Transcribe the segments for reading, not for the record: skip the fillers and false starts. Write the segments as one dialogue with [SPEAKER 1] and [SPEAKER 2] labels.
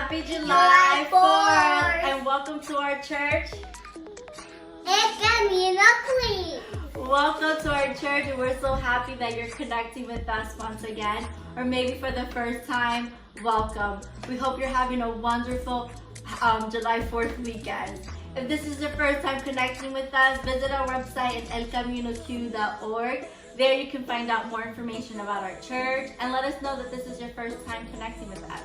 [SPEAKER 1] Happy July 4th and welcome to our church. Welcome to our church, and we're so happy that you're connecting with us once again, or maybe for the first time. Welcome. We hope you're having a wonderful July 4th weekend. If this is your first time connecting with us, visit our website at elcaminoq.org. There you can find out more information about our church and let us know that this is your first time connecting with us.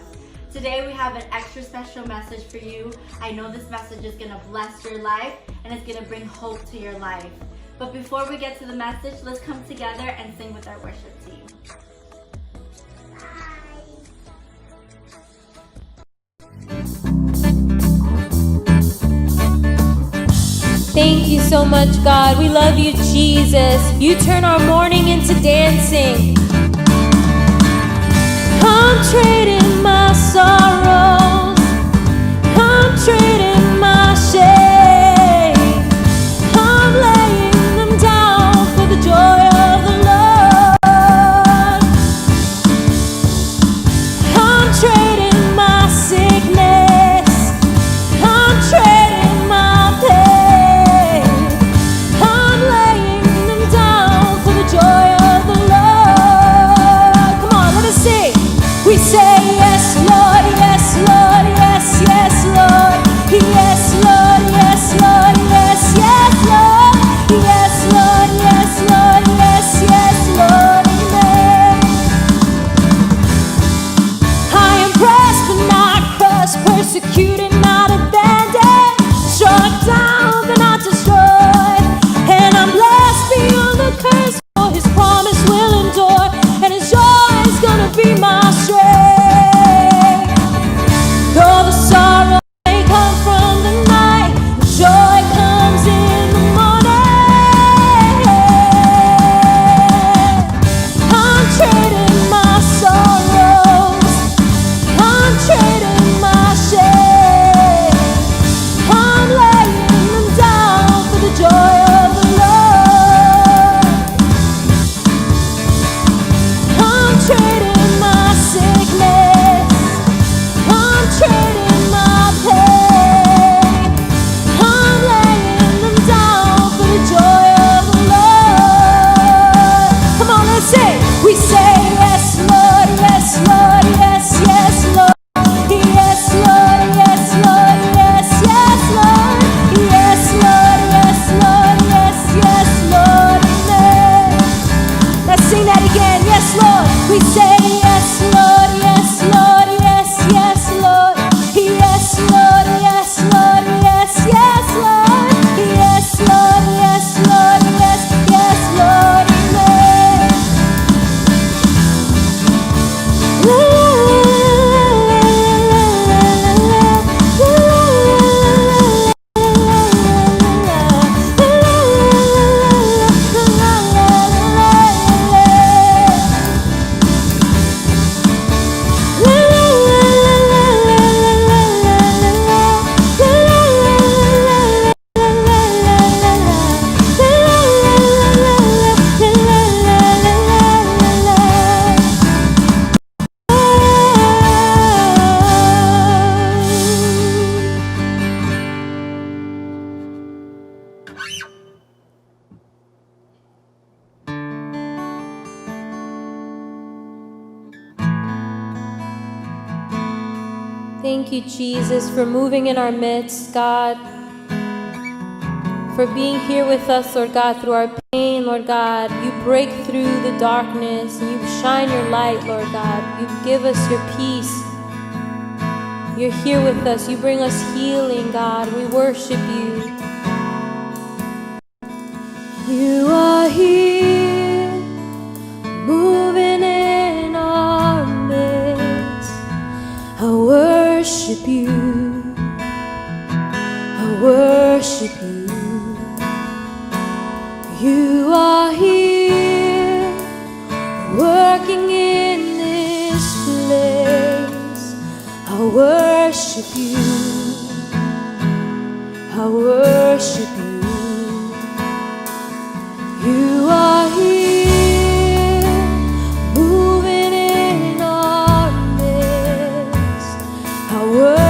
[SPEAKER 1] Today we have an extra special message for you. I know this message is going to bless your life and it's going to bring hope to your life. But before we get to the message, let's come together and sing with our worship team.
[SPEAKER 2] Thank you so much, God. We love you, Jesus. You turn our mourning into dancing. I'm trading my sorrows. I'm trading my shame. I'm laying them down for the joy of the Lord. I'm trading my sickness. I'm trading my pain. I'm laying them down for the joy of the Lord. Come on, let us sing. We say yes, Lord, yes, Lord, yes, yes, Lord. Yes, Lord, yes, Lord, yes, yes, Lord. Yes, Lord, yes, Lord, yes, yes, Lord. Amen. I am pressed but not crushed, persecuted, not abandoned, struck down but not destroyed. And I'm blessed beyond the curse, for His promise will endure, and His joy is gonna be my strength. Though the sorrow may come from the night, the joy comes in the morning. I'm trading my sorrows. I'm trading my shame. I'm laying them down for the joy of the Lord. I'm trading my sickness. I'm trading my pain. I'm laying them down for the joy of the Lord. Come on, let's sing. We say yes, Lord, yes, Lord, yes, yes, Lord. Yes, Lord, yes, Lord, yes, yes, Lord. Yes, Lord, yes, Lord, yes, yes, Lord. Amen. Let's sing that again. Yes, Lord. We say yes, Lord, yes, Lord, yes, yes, Lord. Yes, Lord, yes, Lord, yes, yes, Lord. Yes, Lord, yes, Lord, yes, yes, Lord. Amen. Thank you, Jesus, for moving in our midst, God, for being here with us, Lord God, through our pain, Lord God. You break through the darkness and you shine your light, Lord God. You give us your peace. You're here with us. You bring us healing, God. We worship you. You are here, moving in our midst. I worship you. I worship you. You are here, working in this place. I worship you. I worship you. You are here, moving in our midst. I worship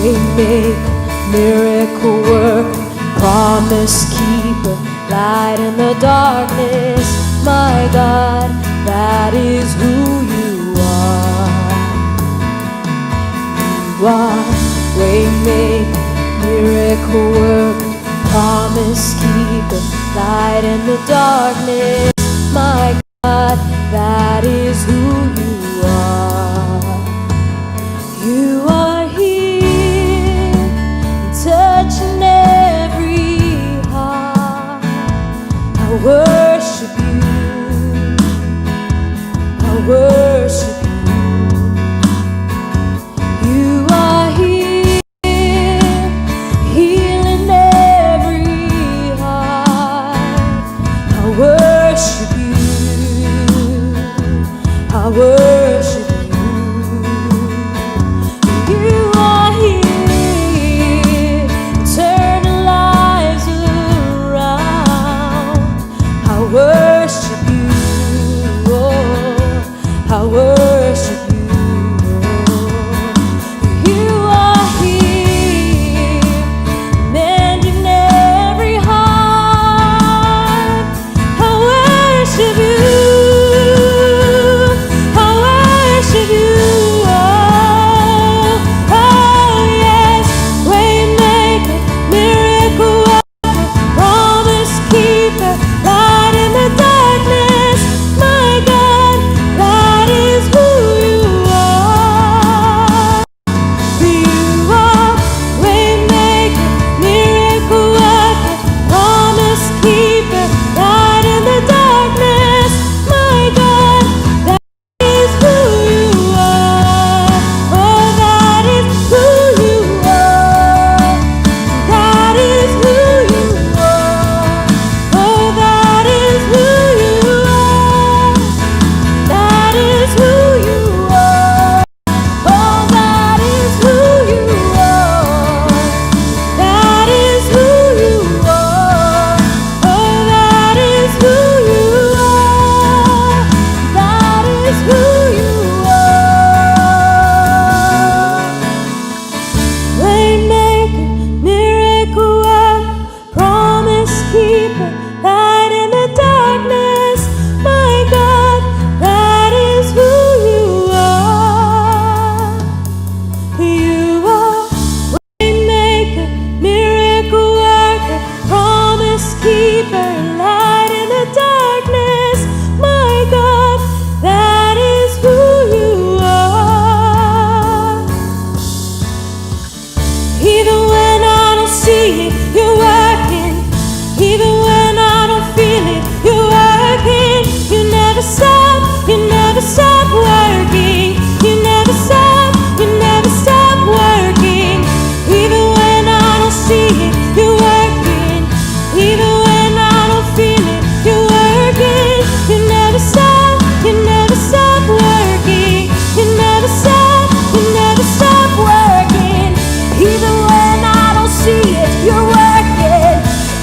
[SPEAKER 2] Waymaker, miracle worker, promise keeper, light in the darkness. My God, that is who you are. You are waymaker, miracle worker, promise keeper, light in the darkness. My God, that is who you are. You are here, touching every heart. I worship you, I worship you. You are here, healing every heart. I worship you, I worship you. You are here, turning lives around. I worship you, oh, I worship you. You are here, mending every heart. I worship you, I worship you. Oh, oh yes, waymaker, miracle worker, promise keeper, light in the darkness. My God, that is who you are. You are waymaker, miracle worker, promise keeper, light in the darkness. My God, that is who you are. Oh, that is who you are. That is who you are. Oh, that is who you are. That is who you are. Oh, that is who you are. That is who you are. Oh, that is who you are. That is who you are. Waymaker, miracle worker, promise keeper, light in the darkness. My God, that is who you are. You are waymaker, miracle worker, promise keeper, light in the darkness. My God, that is who you are. Even when I don't see it, you're working. Even when I don't feel it, you're working. You never stop, you never stop working. You never stop, you never stop working. Even when I don't see it, you're working. Even when I don't feel it, you're working. You never stop, you never stop working. You never stop, you never stop working. Even when I don't see it, you're working.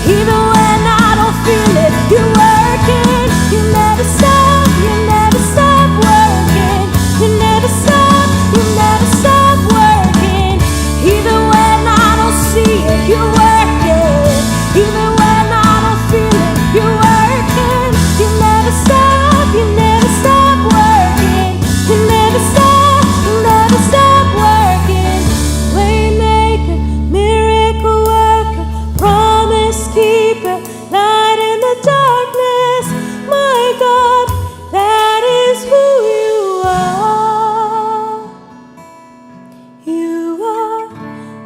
[SPEAKER 2] Even when I don't feel it, you're working. You never stop, you never stop working. You never stop, you never stop working. Even when I don't see it, you're working. Even when I don't feel it, you're working. You never stop, you never stop working. You never stop, you never stop working. Waymaker, miracle worker, promise keeper, light in the darkness. My God, that is who you are. You are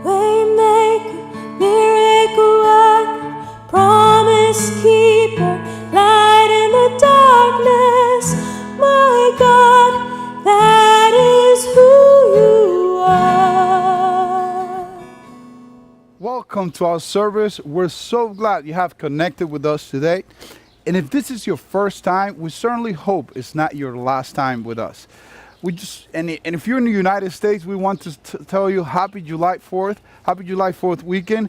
[SPEAKER 2] waymaker, miracle worker, promise keeper, light in the darkness. My God, that is who you are.
[SPEAKER 3] Welcome to our service. We're so glad you have connected with us today. And if this is your first time, we certainly hope it's not your last time with us. And if you're in the United States, we want to tell you Happy July 4th, Happy July 4th weekend,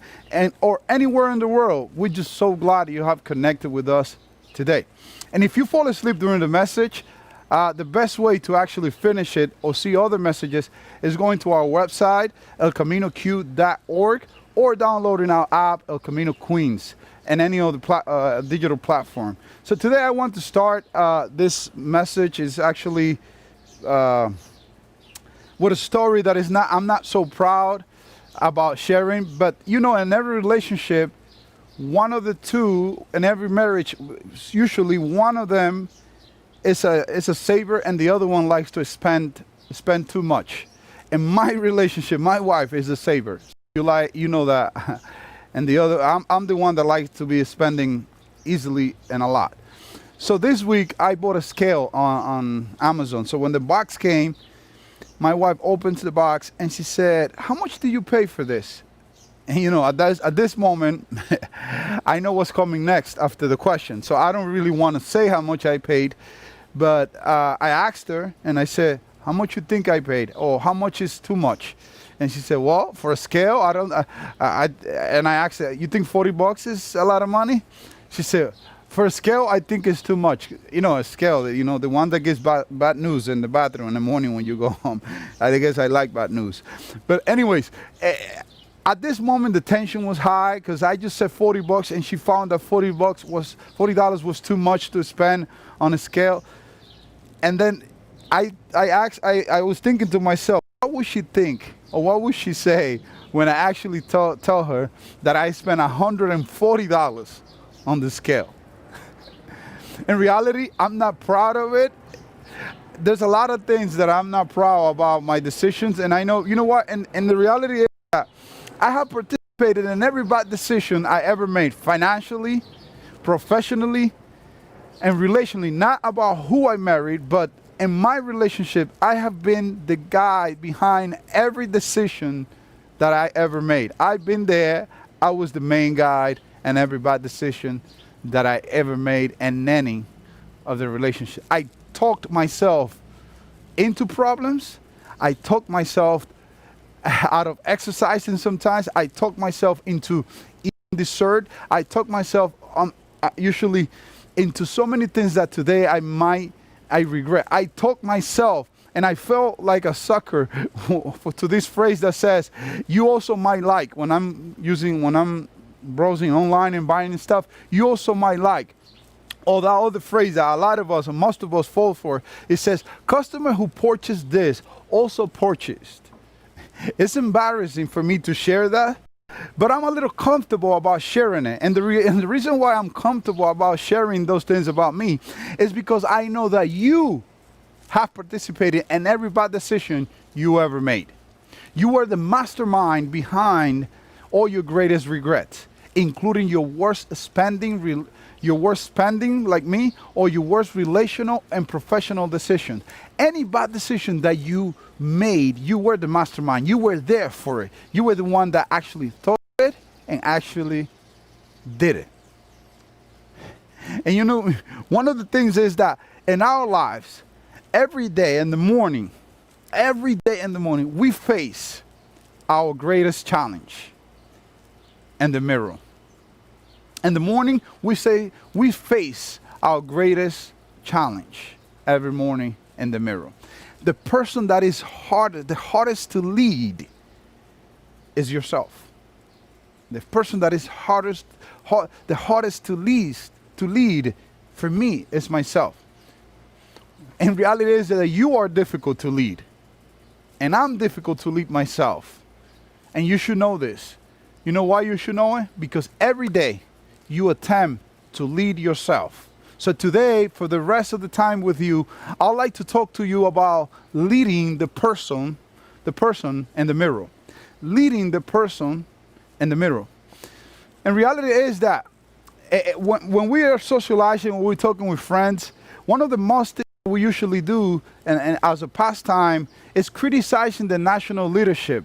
[SPEAKER 3] or anywhere in the world. We're just so glad you have connected with us today. And if you fall asleep during the message, the best way to actually finish it or see other messages is going to our website, elcaminoq.org, or downloading our app, El Camino Queens, and any other digital platform. So today I want to start this message is actually with a story that I'm not so proud about sharing, but you know, in every relationship, one of the two, in every marriage, usually one of them is a saver and the other one likes to spend too much. In my relationship, my wife is a saver. You know that. And the other, I'm the one that likes to be spending easily and a lot. So this week I bought a scale on Amazon. So when the box came, my wife opens the box and she said, "How much do you pay for this?" And you know, at this moment, I know what's coming next after the question. So I don't really want to say how much I paid, but I asked her and I said, "How much you think I paid? Or how much is too much?" And she said, "Well, for a scale, I don't." And I asked her, "You think $40 is a lot of money?" She said, "For a scale, I think it's too much." You know, a scale, you know, the one that gives bad news in the bathroom in the morning when you go home. I guess I like bad news. But anyways, at this moment, the tension was high because I just said $40 and she found that $40 was too much to spend on a scale. And then I was thinking to myself, what would she think or what would she say when I actually tell her that I spent $140 on the scale? In reality, I'm not proud of it. There's a lot of things that I'm not proud about my decisions, and I know, you know what, and the reality is that I have participated in every bad decision I ever made, financially, professionally, and relationally. Not about who I married, but in my relationship, I have been the guy behind every decision that I ever made. I've been there. I was the main guy in every bad decision that I ever made in any of the relationship. I talked myself into problems. I talked myself out of exercising sometimes. I talked myself into eating dessert. I talked myself usually into so many things that today I regret. I talked myself, and I felt like a sucker to this phrase that says, "You also might like," when I'm browsing online and buying stuff, "you also might like." Or that other phrase that a lot of us, or most of us, fall for, it says, "Customer who purchased this also purchased." It's embarrassing for me to share that, but I'm a little comfortable about sharing it. And the reason why I'm comfortable about sharing those things about me is because I know that you have participated in every bad decision you ever made. You were the mastermind behind all your greatest regrets, including your worst spending like me, or your worst relational and professional decision. Any bad decision that you made, you were the mastermind. You were there for it. You were the one that actually thought it and actually did it. And you know, one of the things is that in our lives, every day in the morning, we face our greatest challenge in the mirror. In the morning, we face our greatest challenge every morning in the mirror. The person that is the hardest to lead is yourself. The person that is the hardest to lead for me is myself. And reality is that you are difficult to lead. And I'm difficult to lead myself. And you should know this. You know why you should know it? Because every day you attempt to lead yourself. So today, for the rest of the time with you, I'd like to talk to you about leading the person in the mirror. Leading the person in the mirror. And reality is that when we are socializing, when we're talking with friends, one of the most things we usually do, and as a pastime, is criticizing the national leadership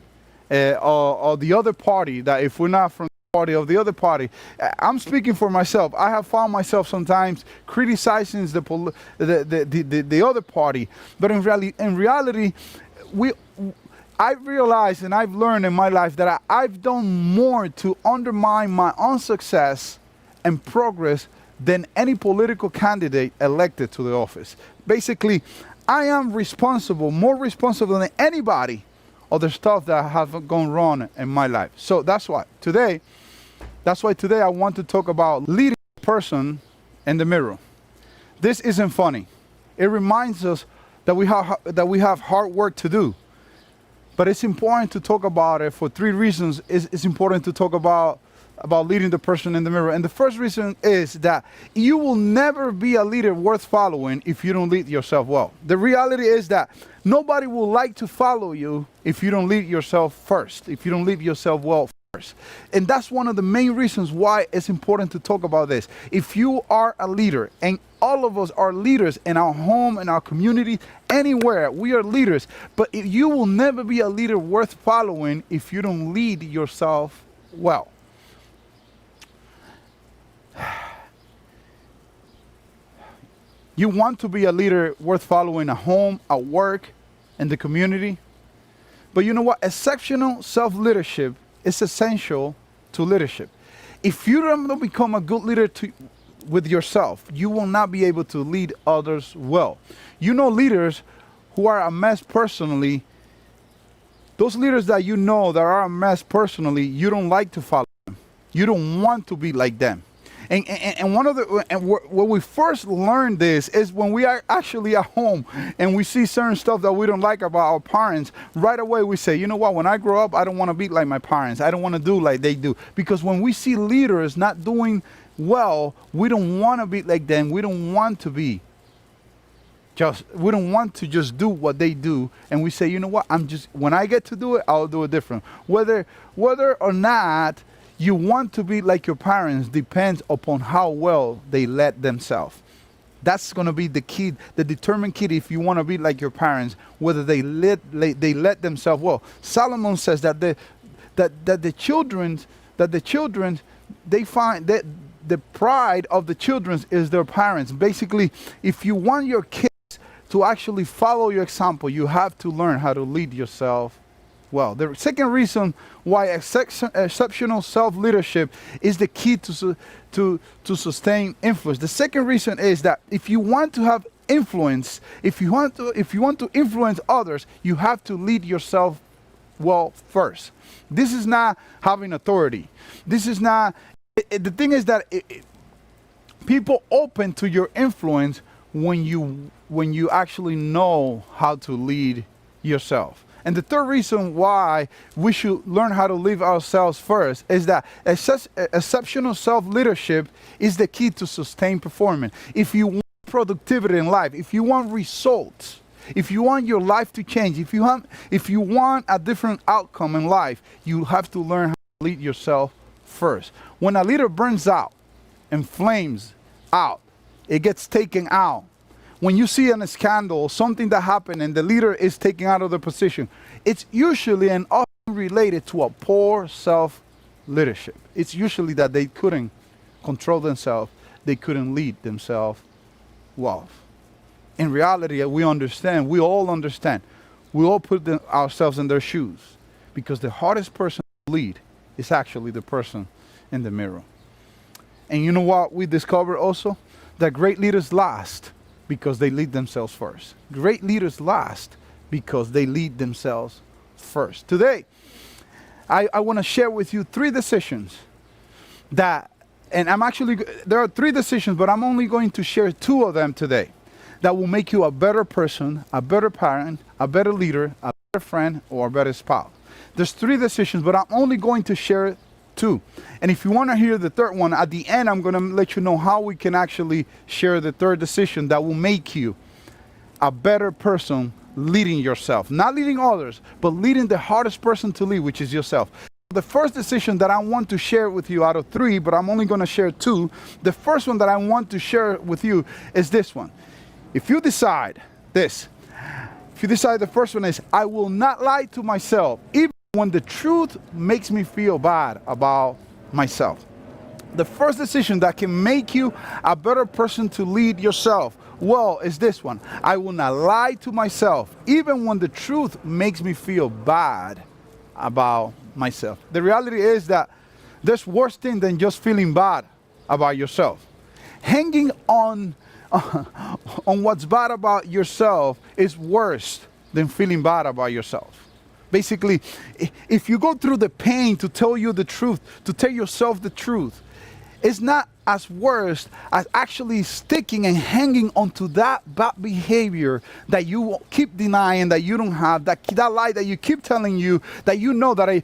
[SPEAKER 3] or the other party, that if we're not from party of the other party. I'm speaking for myself. I have found myself sometimes criticizing the other party, but in reality, I've realized and I've learned in my life that I've done more to undermine my own success and progress than any political candidate elected to the office. Basically, I am responsible, more responsible than anybody of the stuff that have gone wrong in my life. So that's why today I want to talk about leading a person in the mirror. This isn't funny. It reminds us that we have hard work to do. But it's important to talk about it for 3 reasons. It's important to talk about leading the person in the mirror. And the first reason is that you will never be a leader worth following if you don't lead yourself well. The reality is that nobody will like to follow you if you don't lead yourself first, if you don't lead yourself well first. And that's one of the main reasons why it's important to talk about this. If you are a leader, and all of us are leaders in our home, in our community, anywhere, we are leaders. But you will never be a leader worth following if you don't lead yourself well. You want to be a leader worth following at home, at work, in the community. But you know what? Exceptional self-leadership is essential to leadership. If you don't become a good leader with yourself, you will not be able to lead others well. You know leaders who are a mess personally. Those leaders that you know that are a mess personally, you don't like to follow them. You don't want to be like them. And where we first learn this is when we are actually at home and we see certain stuff that we don't like about our parents. Right away we say, you know what, when I grow up, I don't want to be like my parents. I don't want to do like they do. Because when we see leaders not doing well, we don't want to be like them. We don't want to be we don't want to just do what they do. And we say, you know what, when I get to do it, I'll do it different. Whether or not you want to be like your parents depends upon how well they led themselves. That's going to be the key, the determined key if you want to be like your parents, whether they led themselves well. Solomon says that the children they find that the pride of the children is their parents. Basically, if you want your kids to actually follow your example, you have to learn how to lead yourself well. The second reason why exceptional self-leadership is the key to sustain influence. The second reason is that if you want to have influence, if you want to influence others, you have to lead yourself well first. This is not having authority. This is not. The thing is that people open to your influence when you actually know how to lead yourself. And the third reason why we should learn how to lead ourselves first is that exceptional self-leadership is the key to sustain performance. If you want productivity in life, if you want results, if you want your life to change, if you want a different outcome in life, you have to learn how to lead yourself first. When a leader burns out and flames out, it gets taken out. When you see a scandal, something that happened and the leader is taken out of the position, it's usually and often related to a poor self-leadership. It's usually that they couldn't control themselves, they couldn't lead themselves well. In reality, we all understand, we all put ourselves in their shoes, because the hardest person to lead is actually the person in the mirror. And you know what we discovered also? That great leaders last because they lead themselves first. Great leaders last because they lead themselves first. Today, I want to share with you 3 decisions there are 3 decisions, but I'm only going to share 2 of them today that will make you a better person, a better parent, a better leader, a better friend, or a better spouse. There's 3 decisions, but I'm only going to share 2. And if you want to hear the third one, at the end, I'm going to let you know how we can actually share the third decision that will make you a better person leading yourself. Not leading others, but leading the hardest person to lead, which is yourself. The first decision that I want to share with you out of 3, but I'm only going to share 2. The first one that I want to share with you is this one. If you decide the first one is, I will not lie to myself, even when the truth makes me feel bad about myself. The first decision that can make you a better person to lead yourself well is this one. I will not lie to myself, even when the truth makes me feel bad about myself. The reality is that there's worse thing than just feeling bad about yourself. hanging on on what's bad about yourself is worse than feeling bad about yourself. Basically, if you go through the pain to tell you the truth, to tell yourself the truth, it's not as worse as actually sticking and hanging onto that bad behavior that you keep denying, that you don't have, that lie that you keep telling you, that you know that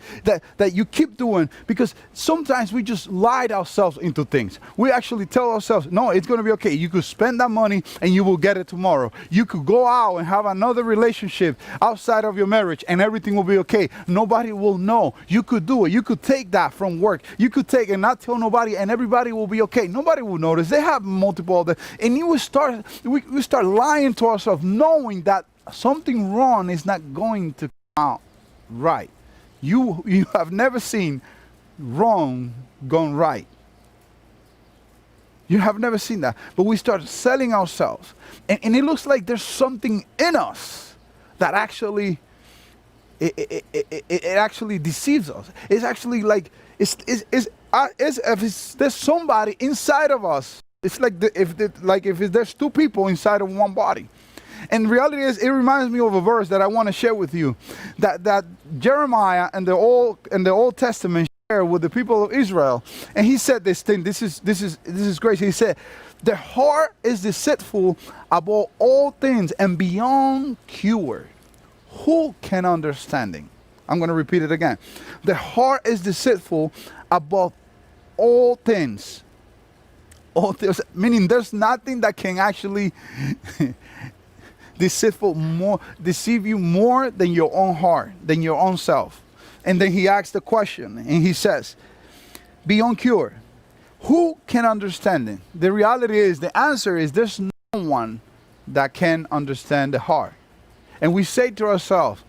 [SPEAKER 3] you keep doing. Because sometimes we just lied ourselves into things. We actually tell ourselves, no, it's going to be okay. You could spend that money and you will get it tomorrow. You could go out and have another relationship outside of your marriage and everything will be okay. Nobody will know. You could do it. You could take that from work. You could take and not tell nobody, and everybody will be okay. Nobody will notice. They have multiple of them. And we start lying to ourselves, knowing that something wrong is not going to come out right. You have never seen wrong gone right. You have never seen that. But we start selling ourselves. And it looks like there's something in us that actually it actually deceives us. It's actually like it's if there's somebody inside of us. It's like if there's two people inside of one body. And reality is, it reminds me of a verse that I want to share with you, that Jeremiah and the Old Testament share with the people of Israel. And he said this thing. This is great. He said, "The heart is deceitful above all things and beyond cure. Who can understand it?" I'm going to repeat it again. The heart is deceitful above all things. All things, meaning there's nothing that can actually deceive you more than your own heart, than your own self. And then he asks the question, and he says, beyond cure, who can understand it? The reality is, the answer is, there's no one that can understand the heart. And we say to ourselves,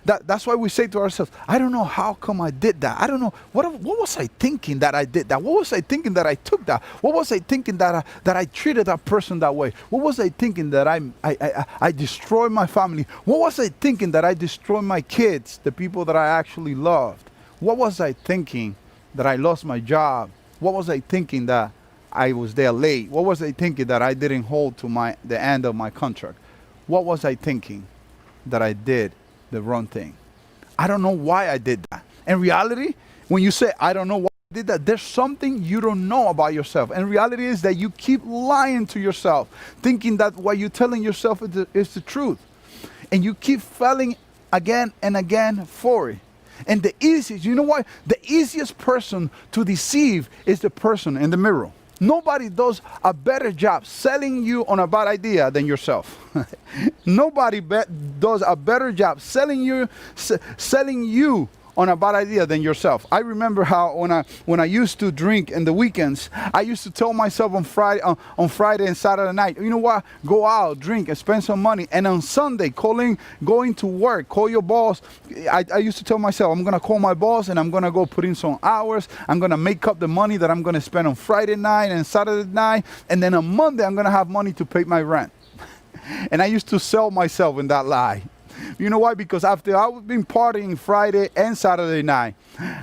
[SPEAKER 3] that's why we say to ourselves, I don't know how come I did that. I don't know, what was I thinking that I did that? What was I thinking that I took that? What was I thinking that I treated that person that way? What was I thinking that I destroyed my family? What was I thinking that I destroyed my kids, the people that I actually loved? What was I thinking that I lost my job? What was I thinking that I was there late? What was I thinking that I didn't hold to the end of my contract? What was I thinking that I did the wrong thing? I don't know why I did that. In reality, when you say, I don't know why I did that, there's something you don't know about yourself. And reality is that you keep lying to yourself, thinking that what you're telling yourself is the truth. And you keep falling again and again for it. And you know what? The easiest person to deceive is the person in the mirror. Nobody does a better job selling you on a bad idea than yourself. Nobody does a better job selling you on a bad idea than yourself. I remember how when I used to drink in the weekends, I used to tell myself on Friday and Saturday night, you know what, go out, drink, and spend some money. And on Sunday, going to work, call your boss. I used to tell myself, I'm going to call my boss and I'm going to go put in some hours. I'm going to make up the money that I'm going to spend on Friday night and Saturday night. And then on Monday, I'm going to have money to pay my rent. And I used to sell myself in that lie. You know why? Because after I've been partying Friday and Saturday night,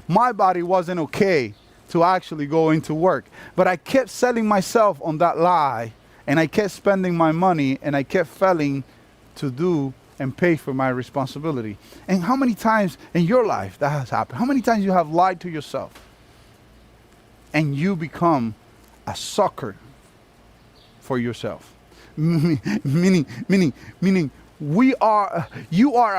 [SPEAKER 3] my body wasn't okay to actually go into work. But I kept selling myself on that lie, and I kept spending my money, and I kept failing to do and pay for my responsibility. And how many times in your life that has happened? How many times you have lied to yourself and you become a sucker for yourself? Meaning you are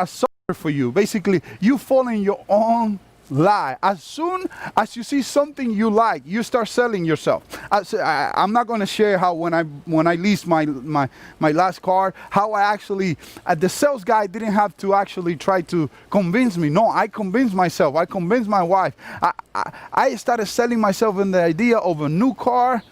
[SPEAKER 3] a sucker for you. Basically, you fall in your own lie. As soon as you see something you like, you start selling yourself. I'm not going to share how when I leased my last car, how I actually, the sales guy didn't have to actually try to convince me. No, I convinced myself. I convinced my wife. I started selling myself in the idea of a new car.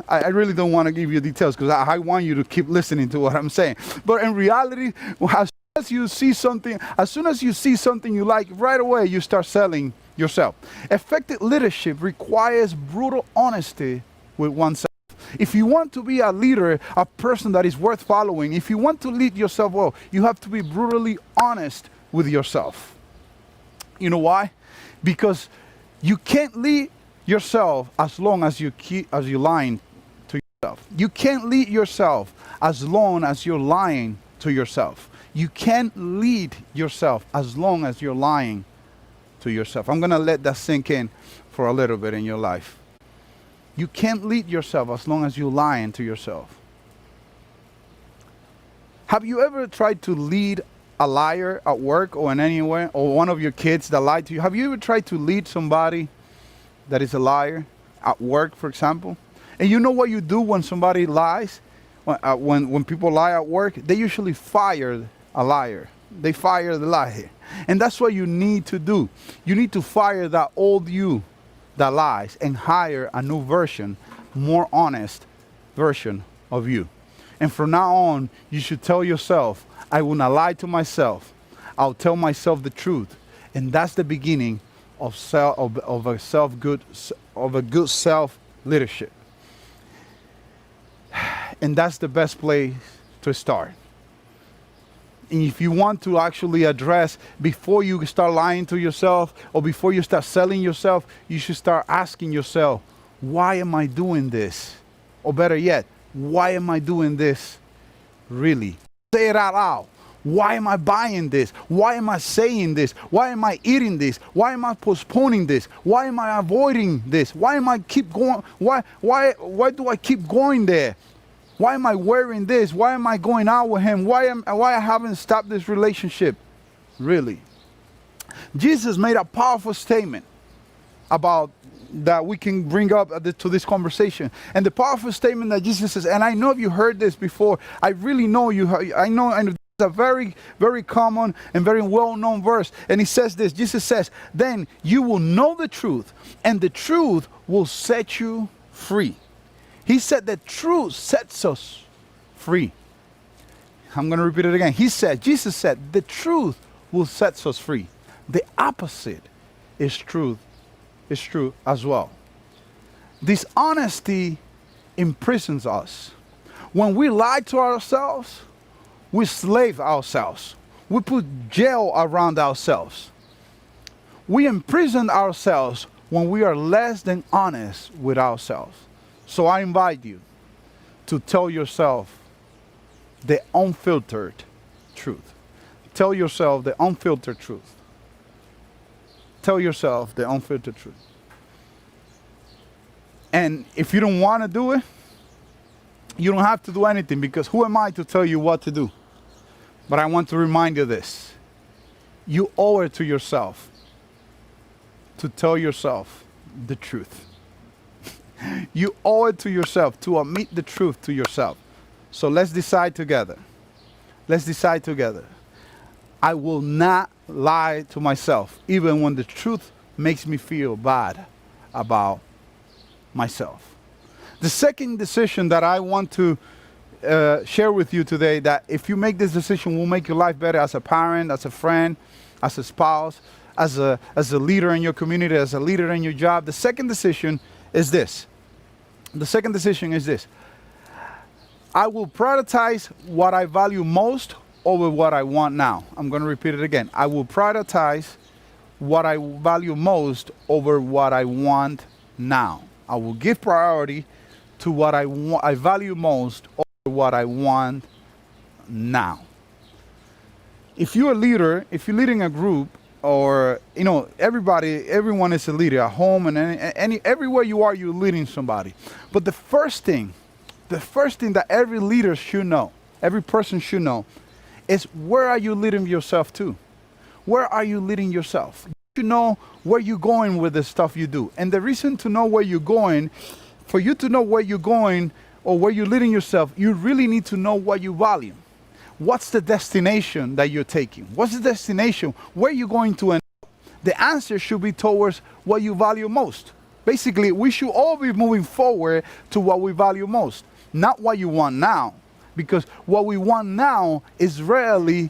[SPEAKER 3] I really don't want to give you details because I want you to keep listening to what I'm saying. But in reality, as soon as you see something you like, right away you start selling yourself. Effective leadership requires brutal honesty with oneself. If you want to be a leader, a person that is worth following, if you want to lead yourself well, you have to be brutally honest with yourself. You know why? Because you can't lead yourself as long as you lying You can't lead yourself as long as you're lying to yourself. You can't lead yourself as long as you're lying to yourself. I'm going to let that sink in for a little bit in your life. You can't lead yourself as long as you're lying to yourself. Have you ever tried to lead a liar at work or in anywhere, or one of your kids that lied to you? Have you ever tried to lead somebody that is a liar at work, for example? And you know what you do when somebody lies? When people lie at work, they usually fire a liar. They fire the liar. And that's what you need to do. You need to fire that old you that lies and hire a new version, more honest version of you. And from now on, you should tell yourself, I will not lie to myself. I'll tell myself the truth. And that's the beginning of a good self leadership. And that's the best place to start. And if you want to actually address, before you start lying to yourself or before you start selling yourself, you should start asking yourself, why am I doing this? Or better yet, why am I doing this really? Say it out loud. Why am I buying this? Why am I saying this? Why am I eating this? Why am I postponing this? Why am I avoiding this? Why am I keep going? Why do I keep going there? Why am I wearing this? Why am I going out with him? Why I haven't stopped this relationship? Really. Jesus made a powerful statement about that we can bring up to this conversation. And the powerful statement that Jesus says, and I know you heard this before. I really know I know it's a very, very common and very well-known verse. And he says this, Jesus says, then you will know the truth, and the truth will set you free. He said that truth sets us free. I'm going to repeat it again. Jesus said, the truth will set us free. The opposite is truth. Is true as well. Dishonesty imprisons us. When we lie to ourselves, we slave ourselves. We put jail around ourselves. We imprison ourselves when we are less than honest with ourselves. So I invite you to tell yourself the unfiltered truth. Tell yourself the unfiltered truth. Tell yourself the unfiltered truth. And if you don't want to do it, you don't have to do anything, because who am I to tell you what to do? But I want to remind you this. You owe it to yourself to tell yourself the truth. You owe it to yourself to admit the truth to yourself. So let's decide together. Let's decide together. I will not lie to myself, even when the truth makes me feel bad about myself. The second decision that I want to share with you today, that if you make this decision, will make your life better as a parent, as a friend, as a spouse, as a leader in your community, as a leader in your job. The second decision is this. The second decision is this. I will prioritize what I value most over what I want now. I'm going to repeat it again. I will prioritize what I value most over what I want now. I will give priority to what I value most over what I want now. If you're a leader, if you're leading a group, or everyone is a leader at home, and everywhere you are, you're leading somebody. But the first thing that every leader should know, every person should know, is where are you leading yourself to? Where are you leading yourself? You should know where you're going with the stuff you do. And the reason to know where you're going, for you to know where you're going or where you're leading yourself, you really need to know what you value. What's the destination that you're taking? What's the destination? Where are you going to end up? The answer should be towards what you value most. Basically, we should all be moving forward to what we value most, not what you want now. Because what we want now is rarely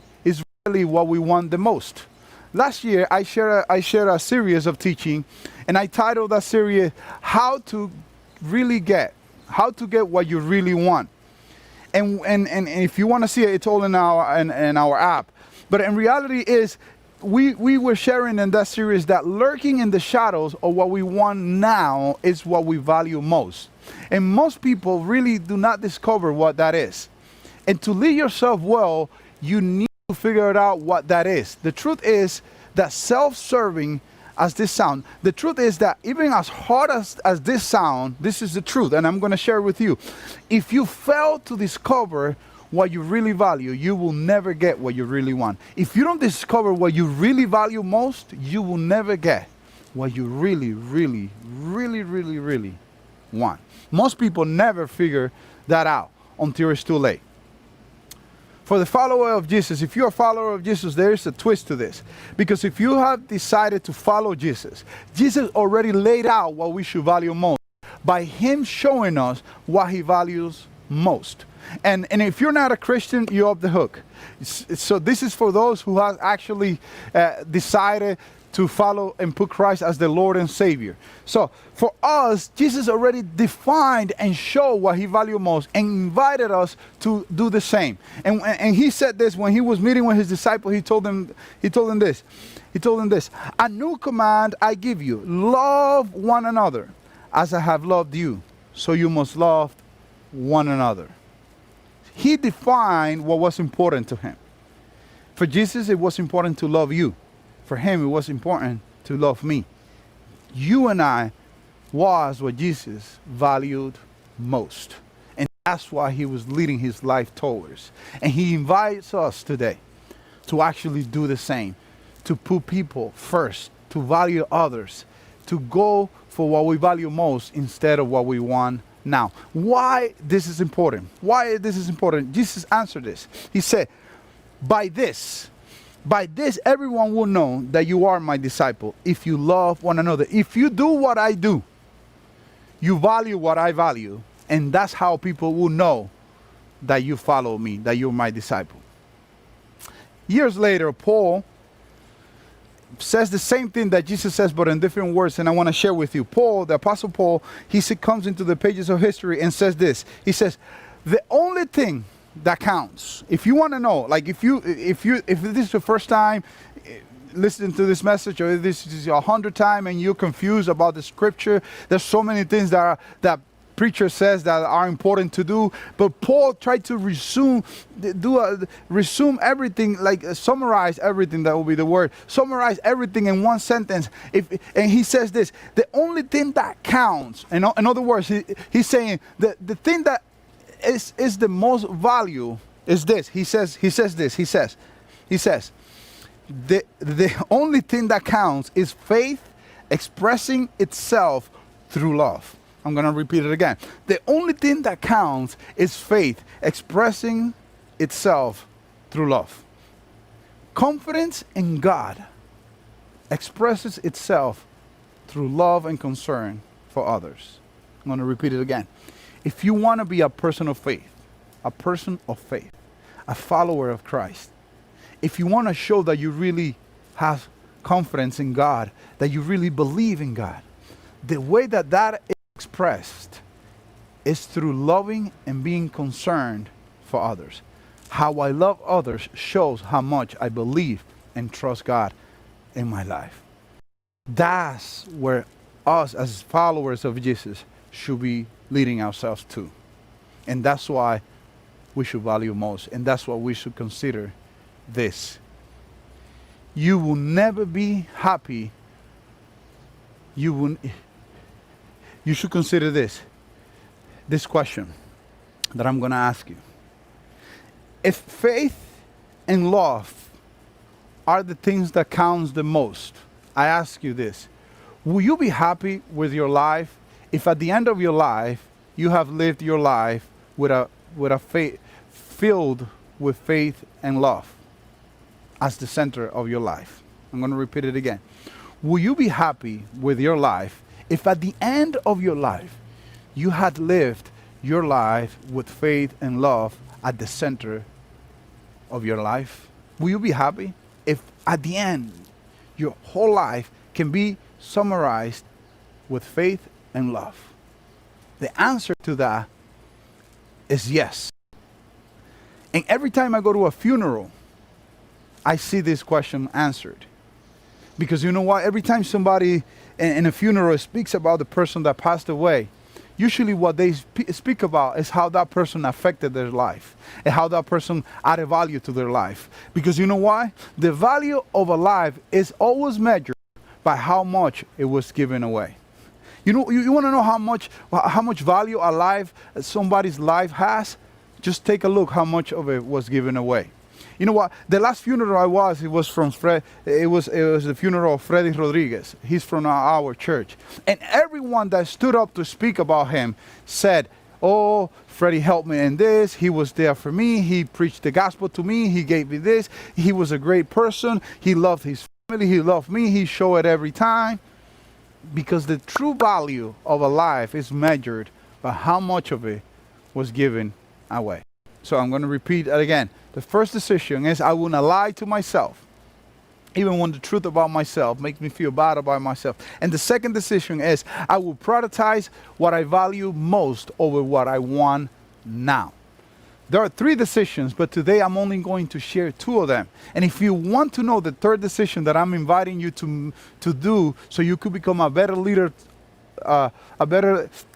[SPEAKER 3] what we want the most. Last year, I shared a series of teaching, and I titled that series, How to Get What You Really Want. And if you want to see it, it's all in our app. But in reality is, we were sharing in that series that lurking in the shadows of what we want now is what we value most. And most people really do not discover what that is. And to lead yourself well, you need to figure it out what that is. The truth is that self-serving as this sound, the truth is that even as hard as this sound, this is the truth, and I'm going to share with you. If you fail to discover what you really value, you will never get what you really want. If you don't discover what you really value most, you will never get what you really want. Most people never figure that out until it's too late. For the follower of Jesus, if you're a follower of Jesus, there is a twist to this. Because if you have decided to follow Jesus, Jesus already laid out what we should value most by him showing us what he values most. And if you're not a Christian, you're off the hook. So this is for those who have actually decided to follow and put Christ as the Lord and Savior. So for us, Jesus already defined and showed what he valued most and invited us to do the same. And he said this when he was meeting with his disciples. He told them this. A new command I give you, love one another as I have loved you. So you must love one another. He defined what was important to him. For Jesus, it was important to love you. For him, it was important to love me. You and I was what Jesus valued most. And that's why he was leading his life towards. And he invites us today to actually do the same. To put people first. To value others. To go for what we value most instead of what we want now. Why this is important? Why this is important? Jesus answered this. He said, by this everyone will know that you are my disciple if you love one another. If you do what I do, you value what I value, and that's how people will know that you follow me, that you're my disciple. Years later, Paul says the same thing that Jesus says, but in different words, and I want to share with you. Paul, the Apostle Paul, he comes into the pages of history and says this. He says, the only thing that counts, if you want to know, like if this is the first time listening to this message, or if this is 100th time and you're confused about the scripture, there's so many things that preacher says that are important to do, but Paul tried to resume everything, like summarize everything. That will be the word. Summarize everything in one sentence. And he says this: the only thing that counts. In other words, he's saying that the thing that is the most value is this. He says the only thing that counts is faith expressing itself through love. I'm going to repeat it again. The only thing that counts is faith expressing itself through love. Confidence in God expresses itself through love and concern for others. I'm going to repeat it again. If you want to be a person of faith, a follower of Christ, if you want to show that you really have confidence in God, that you really believe in God, the way that is expressed is through loving and being concerned for others. How I love others shows how much I believe and trust God in my life. That's where us as followers of Jesus should be leading ourselves to. And that's why we should value most. And that's why we should consider this. You will never be happy. You should consider this question that I'm going to ask you. If faith and love are the things that counts the most, I ask you this: will you be happy with your life if at the end of your life you have lived your life with a faith filled with faith and love as the center of your life? I'm going to repeat it again. Will you be happy with your life if at the end of your life you had lived your life with faith and love at the center of your life? Will you be happy if at the end your whole life can be summarized with faith and love? The answer to that is yes. And every time I go to a funeral, I see this question answered. Because you know what? Every time somebody in a funeral speaks about the person that passed away, usually what they speak about is how that person affected their life and how that person added value to their life. Because you know why? The value of a life is always measured by how much it was given away. You know, you want to know how much value a life, somebody's life has? Just take a look how much of it was given away. You know what? The last funeral I was, it was the funeral of Freddy Rodriguez. He's from our church. And everyone that stood up to speak about him said, oh, Freddie helped me in this. He was there for me. He preached the gospel to me. He gave me this. He was a great person. He loved his family. He loved me. He showed it every time. Because the true value of a life is measured by how much of it was given away. So I'm going to repeat that again. The first decision is I will not lie to myself, even when the truth about myself makes me feel bad about myself. And the second decision is I will prioritize what I value most over what I want now. There are 3 decisions, but today I'm only going to share 2 of them. And if you want to know the third decision that I'm inviting you to do so you could become a better leader, so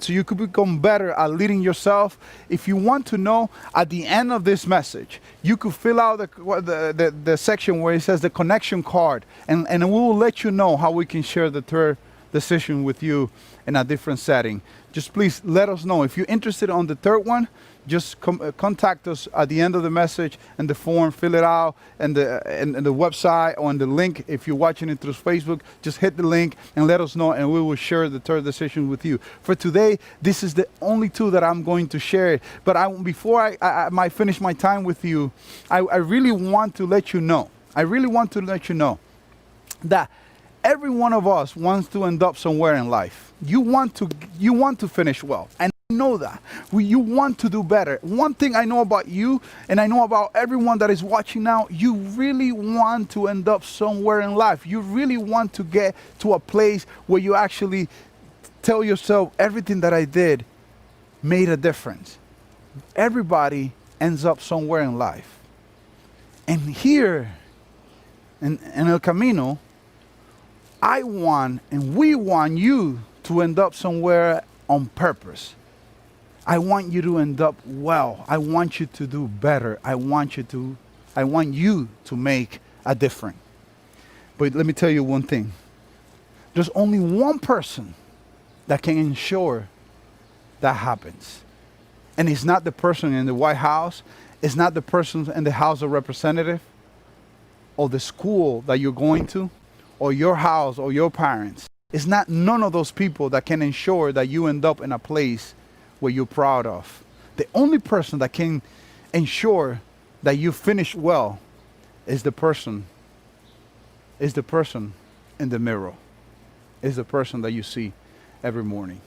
[SPEAKER 3] you could become better at leading yourself. If you want to know, at the end of this message, you could fill out the section where it says the connection card, and we will let you know how we can share the third decision with you in a different setting. Just please let us know. If you're interested on the third one, just contact us at the end of the message and the form, fill it out, and the website or on the link. If you're watching it through Facebook, just hit the link and let us know, and we will share the third decision with you. For today, this is the only 2 that I'm going to share. But before I might finish my time with you, I really want to let you know. That every one of us wants to end up somewhere in life. You want to finish well. And I know that. You want to do better. One thing I know about you, and I know about everyone that is watching now, you really want to end up somewhere in life. You really want to get to a place where you actually tell yourself, everything that I did made a difference. Everybody ends up somewhere in life. And here in El Camino, I want and we want you to end up somewhere on purpose. I want you to end up well. I want you to do better. I want you to make a difference. But let me tell you one thing. There's only one person that can ensure that happens. And it's not the person in the White House. It's not the person in the House of Representatives or the school that you're going to or your house or your parents. It's not none of those people that can ensure that you end up in a place where you're proud of. The only person that can ensure that you finish well is the person in the mirror, is the person that you see every morning.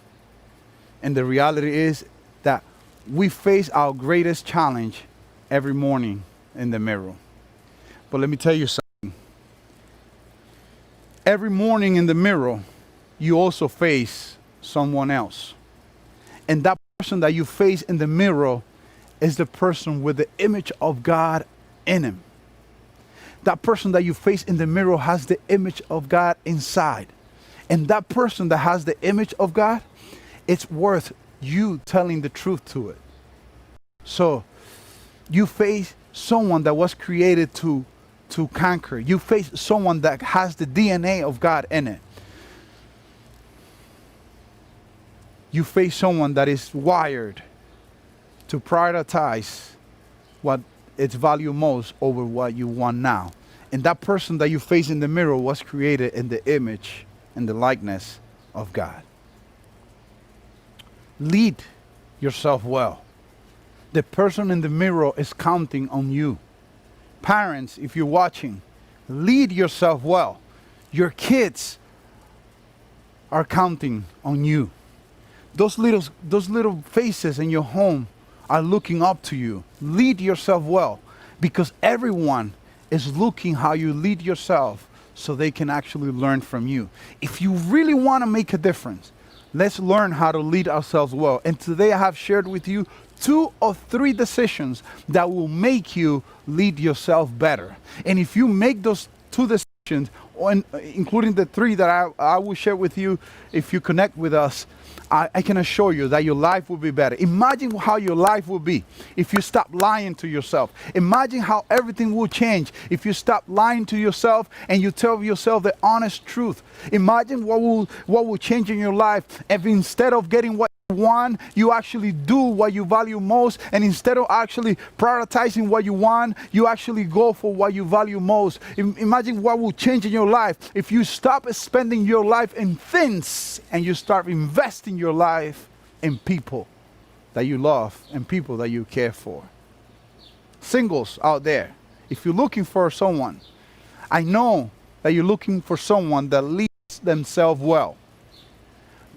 [SPEAKER 3] And the reality is that we face our greatest challenge every morning in the mirror. But let me tell you something. Every morning in the mirror, you also face someone else. And that person that you face in the mirror is the person with the image of God in him. That person that you face in the mirror has the image of God inside. And that person that has the image of God, it's worth you telling the truth to it. So you face someone that was created to conquer. You face someone that has the DNA of God in it. You face someone that is wired to prioritize what its value most over what you want now. And that person that you face in the mirror was created in the image and the likeness of God. Lead yourself well. The person in the mirror is counting on you. Parents, if you're watching, lead yourself well. Your kids are counting on you. Those little faces in your home are looking up to you. Lead yourself well, because everyone is looking how you lead yourself so they can actually learn from you. If you really want to make a difference, let's learn how to lead ourselves well. And today I have shared with you 2 or 3 decisions that will make you lead yourself better. And if you make those 2 decisions, including the 3 that I will share with you if you connect with us, I can assure you that your life will be better. Imagine how your life will be if you stop lying to yourself. Imagine how everything will change if you stop lying to yourself and you tell yourself the honest truth. Imagine what will change in your life if instead of getting what you want, you actually do what you value most, and instead of actually prioritizing what you want, you actually go for what you value most. Imagine what will change in your life if you stop spending your life in things and you start investing your life in people that you love and people that you care for. Singles out there, if you're looking for someone, I know that you're looking for someone that leads themselves well,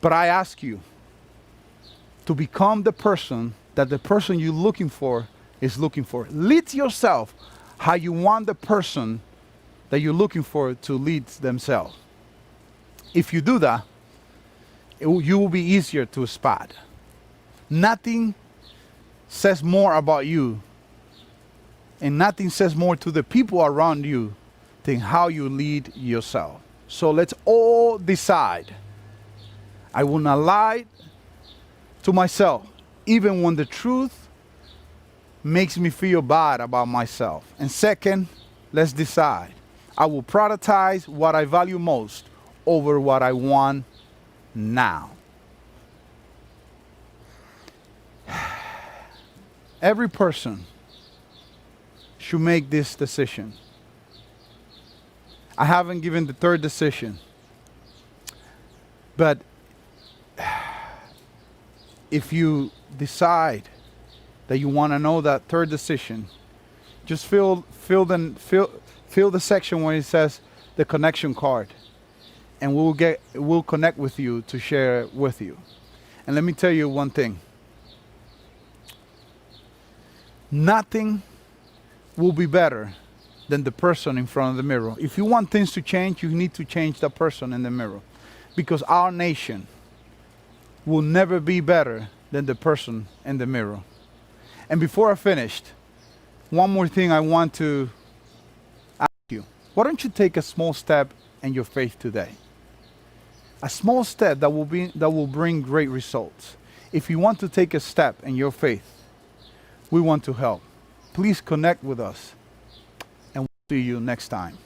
[SPEAKER 3] but I ask you to become the person that the person you're looking for is looking for. Lead yourself how you want the person that you're looking for to lead themselves. If you do that, you will be easier to spot. Nothing says more about you, and nothing says more to the people around you than how you lead yourself. So let's all decide. I will not lie to myself, even when the truth makes me feel bad about myself. And second, let's decide. I will prioritize what I value most over what I want now. Every person should make this decision. I haven't given the 3rd decision, but if you decide that you want to know that 3rd decision, just fill the section where it says the connection card, and we'll connect with you to share it with you. And let me tell you one thing. Nothing will be better than the person in front of the mirror. If you want things to change, you need to change the person in the mirror, because our nation will never be better than the person in the mirror. And before I finished, one more thing I want to ask you. Why don't you take a small step in your faith today? A small step that will bring great results. If you want to take a step in your faith, we want to help. Please connect with us, and we'll see you next time.